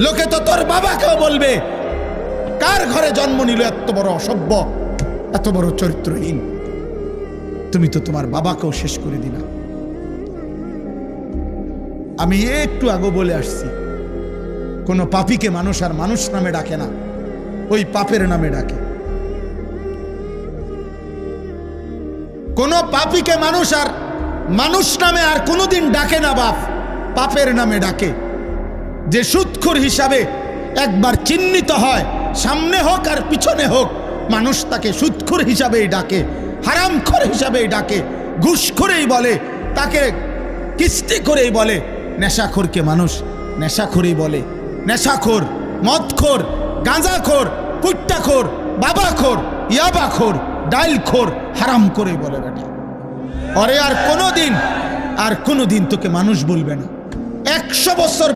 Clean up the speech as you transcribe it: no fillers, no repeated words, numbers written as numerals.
লোকে তো তোর বাবাকেও বলবে, কার ঘরে জন্ম নিল এত বড় অসভ্য, এত বড় চরিত্রহীন। তুমি তো তোমার বাবাকেও শেষ করে দিলা। আমি একটু আগে বলে আসছি, কোন পাপীকে মানুষ আর মানুষ নামে ডাকে না, ওই পাপের নামে ডাকে। কোন পাপীকে মানুষ আর মানুষ নামে আর কোনোদিন ডাকে না বাপ, পাপের নামে ডাকে। যে সুদখোর হিসাবে একবার চিহ্নিত হয়, সামনে হোক আর পিছনে হোক, মানুষ তাকে সুদখোর হিসাবেই ডাকে, হারামখোর হিসাবেই ডাকে, ঘুষখোরেই বলে, তাকে কিস্তি করেই বলে। নেশাখোরকে মানুষ নেশাখোরই বলে, নেশাখোর, মদখোর, গাঁজাখোর, কুট্টাখোর, বাবাখোর, ইয়াবাখোর, ডাইলখোর, হারাম করে বলে বেটা। অরে আর কোনোদিন তোকে মানুষ বলবে না। 100 বছর